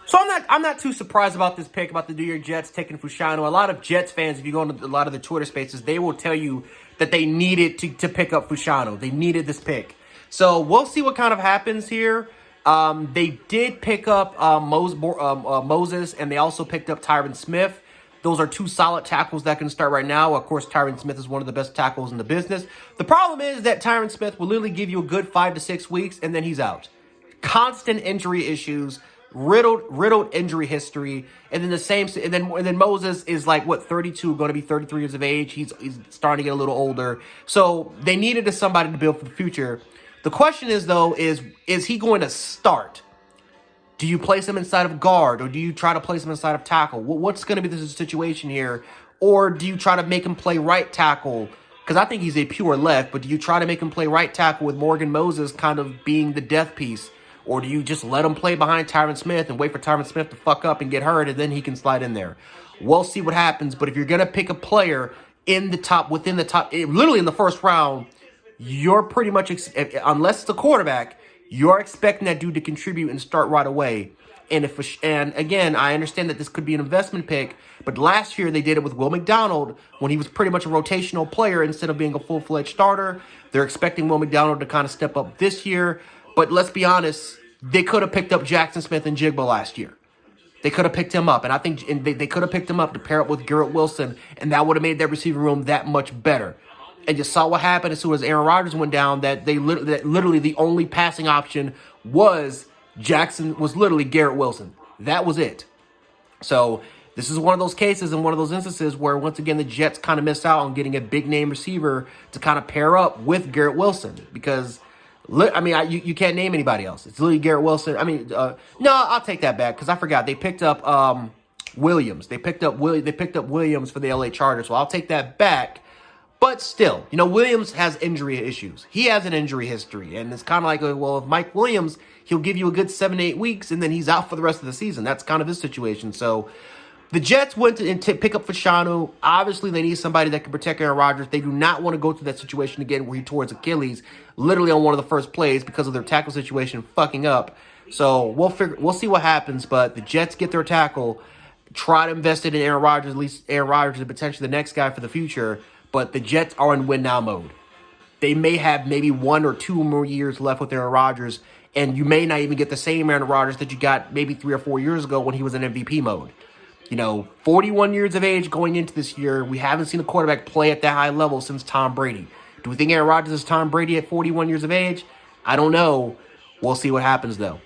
So I'm not too surprised about this pick about the New York Jets taking Fashanu. A lot of Jets fans, if you go into a lot of the Twitter spaces, they will tell you that they needed to pick up Fashanu. They needed this pick. So we'll see what kind of happens here. They did pick up Moses, and they also picked up Tyron Smith. Those are two solid tackles that can start right now. Of course, Tyron Smith is one of the best tackles in the business. The problem is that Tyron Smith will literally give you a good 5 to 6 weeks, and then he's out. Constant injury issues. Riddled injury history, and then and then Moses is like 32, going to be 33 years of age. He's starting to get a little older, so they needed somebody to build for the future. The question is though, is he going to start? Do you place him inside of guard, or do you try to place him inside of tackle? What's going to be the situation here, or do you try to make him play right tackle? Because I think he's a pure left, but do you try to make him play right tackle with Morgan Moses kind of being the death piece? Or do you just let him play behind Tyron Smith and wait for Tyron Smith to fuck up and get hurt, and then he can slide in there? We'll see what happens. But if you're going to pick a player within the top, literally in the first round, you're pretty much, unless it's a quarterback, you're expecting that dude to contribute and start right away. And again, I understand that this could be an investment pick, but last year they did it with Will McDonald when he was pretty much a rotational player instead of being a full-fledged starter. They're expecting Will McDonald to kind of step up this year. But let's be honest, they could have picked up Jackson Smith and Jigba last year. They could have picked him up, and I think they could have picked him up to pair up with Garrett Wilson, and that would have made their receiving room that much better. And you saw what happened as soon as Aaron Rodgers went down, that literally the only passing option was literally Garrett Wilson. That was it. So this is one of those cases and one of those instances where, once again, the Jets kind of miss out on getting a big-name receiver to kind of pair up with Garrett Wilson, because you can't name anybody else. It's literally Garrett Wilson. No, I'll take that back because I forgot. They picked up Williams. They picked up Williams for the LA Chargers. So I'll take that back. But still, Williams has injury issues. He has an injury history. And it's kind of like, well, if Mike Williams, he'll give you a good 7 to 8 weeks, and then he's out for the rest of the season. That's kind of his situation. So the Jets went to pick up Fashanu. Obviously, they need somebody that can protect Aaron Rodgers. They do not want to go through that situation again where he tore his Achilles literally on one of the first plays because of their tackle situation fucking up. So we'll see what happens. But the Jets get their tackle, try to invest it in Aaron Rodgers, at least Aaron Rodgers is potentially the next guy for the future. But the Jets are in win-now mode. They may have maybe 1 or 2 more years left with Aaron Rodgers, and you may not even get the same Aaron Rodgers that you got maybe 3 or 4 years ago when he was in MVP mode. 41 years of age going into this year. We haven't seen a quarterback play at that high level since Tom Brady. Do we think Aaron Rodgers is Tom Brady at 41 years of age? I don't know. We'll see what happens, though.